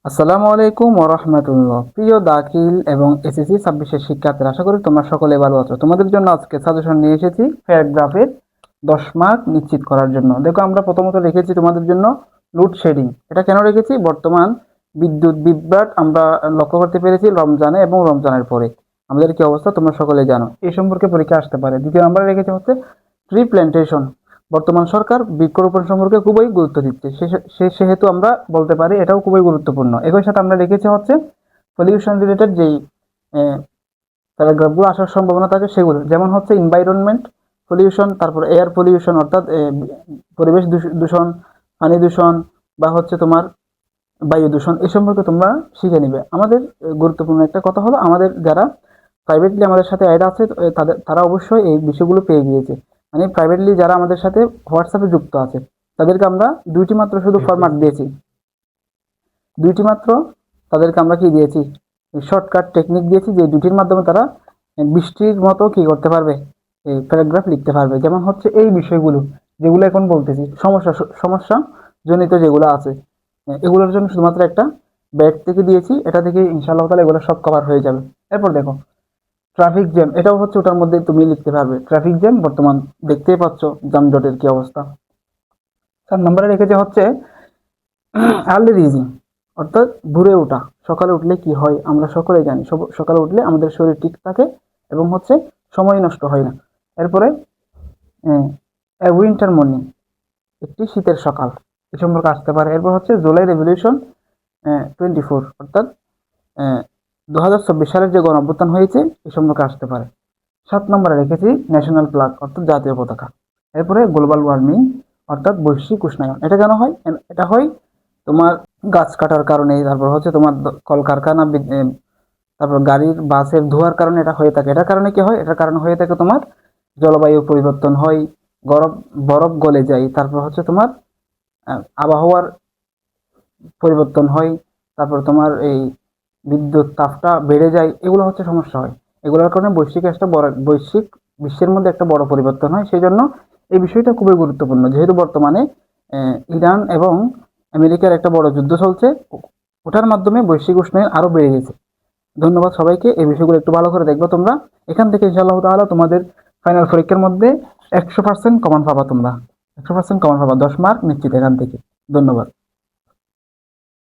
আসসালামু আলাইকুম ওরহমতুল্লাহ। প্রিয় দাখিল এবং এসএসসি 26-এর শিক্ষার্থীরা, আশা করি তোমরা সকলে ভালো আছো। তোমাদের জন্য আজকে সাজেশন নিয়ে এসেছি প্যারাগ্রাফের 10 মার্ক নিশ্চিত করার জন্য। দেখো, আমরা প্রথমত রেখেছি তোমাদের জন্য লোডশেডিং। এটা কেন রেখেছি? বর্তমান বিদ্যুৎ বিভ্রাট আমরা লক্ষ্য করতে পেরেছি রমজানে এবং রমজানের পরে আমাদের কি অবস্থা তোমরা সকলে জানো। এই সম্পর্কে পরীক্ষা আসতে পারে। দ্বিতীয় নাম্বারে রেখেছি হচ্ছে ট্রি প্ল্যান্টেশন। বর্তমান সরকার বৃক্ষরোপণ সম্পর্কে খুবই গুরুত্ব দিচ্ছে, সেহেতু আমরা বলতে পারি এটাও খুবই গুরুত্বপূর্ণ। একই সাথে আমরা রেখেছি হচ্ছে পলিউশন রিলেটেড যেই প্যারাগ্রাফগুলো আসার সম্ভাবনা থাকে সেগুলো, যেমন হচ্ছে এনভায়রনমেন্ট পলিউশন, তারপর এয়ার পলিউশন অর্থাৎ পরিবেশ দূষণ, পানি দূষণ, বা হচ্ছে তোমার বায়ু দূষণ। এই সম্পর্কে তোমরা শিখে নিবে। আমাদের গুরুত্বপূর্ণ একটা কথা হলো, আমাদের যারা প্রাইভেটলি আমাদের সাথে অ্যাড আছে তারা অবশ্যই এই বিষয়গুলো পেয়ে গিয়েছে। মানে প্রাইভেটলি যারা আমাদের সাথে হোয়াটসঅ্যাপে যুক্ত আছে তাদেরকে আমরা দুইটি মাত্র শুধু ফরম্যাট দিয়েছি, দুইটি মাত্র তাদেরকে আমরা কি দিয়েছি, শর্টকাট টেকনিক দিয়েছি, যে দুটির মাধ্যমে তারা বৃষ্টির মতো কি করতে পারবে, এই প্যারাগ্রাফ লিখতে পারবে। যেমন হচ্ছে এই বিষয়গুলো যেগুলো এখন বলতেছি, সমস্যা জনিত যেগুলো আছে, এগুলোর জন্য শুধুমাত্র একটা ব্যাগ থেকে দিয়েছি। এটা থেকে ইনশাআল্লাহ তাআলা এগুলো সব কভার হয়ে যাবে। এরপর দেখো ট্রাফিক জ্যাম, এটাও হচ্ছে ওটার মধ্যে তুমি লিখতে পারবে। ট্রাফিক জ্যাম বর্তমান দেখতেই পাচ্ছ যানজটের কি অবস্থা। 4 নম্বরে রেখেছে হচ্ছে আর্লি রিজিং, অর্থাৎ ভোরে ওঠা। সকালে উঠলে কি হয় আমরা সকলে জানি, সকালে উঠলে আমাদের শরীর ঠিক থাকে এবং হচ্ছে সময় নষ্ট হয় না। এরপরে উইন্টার মর্নিং, একটি শীতের সকাল, এ সম্পর্কে আসতে পারে। এরপর হচ্ছে জুলাই রেভলিউশন 24, অর্থাৎ 2024 সালের যে গণঅভ্যুত্থান হয়েছে এ সম্পর্কে আসতে পারে। 7 নম্বরে রেখেছি ন্যাশনাল ফ্ল্যাগ, অর্থাৎ জাতীয় পতাকা। এরপরে গ্লোবাল ওয়ার্মিং, অর্থাৎ বৈশ্বিক উষ্ণায়ন। এটা কেন হয়? এটা হয় তোমার গাছ কাটার কারণে, তারপর হচ্ছে তোমার কলকারখানা, তারপর গাড়ির বাসের ধোঁয়ার কারণে এটা হয়ে থাকে। এটার কারণে কি হয়? এটার কারণে হয়ে থাকে তোমার জলবায়ু পরিবর্তন হয়, বরফ বরফ গলে যায়, তারপর হচ্ছে তোমার আবহাওয়ার পরিবর্তন হয়, তারপর তোমার এই বিদ্যুৎ তাপটা বেড়ে যায়। এগুলো হচ্ছে সমস্যা হয়। এগুলোর কারণে বৈশ্বিক বিশ্বের মধ্যে একটা বড় পরিবর্তন হয়। সেই জন্য এই বিষয়টা খুবই গুরুত্বপূর্ণ, যেহেতু বর্তমানে ইরান এবং আমেরিকার একটা বড় যুদ্ধ চলছে। ওটার মাধ্যমে বৈশ্বিক উষ্ণায়ন আরো বেড়ে গেছে। ধন্যবাদ সবাইকে। এই বিষয়গুলো একটু ভালো করে দেখবো তোমরা। এখান থেকে ইনশাআল্লাহ তাআলা তোমাদের ফাইনাল পরীক্ষার মধ্যে 100% কমন পাবা। তোমরা 100% কমন পাবা, 10 মার্ক নিশ্চিত এখান থেকে। ধন্যবাদ।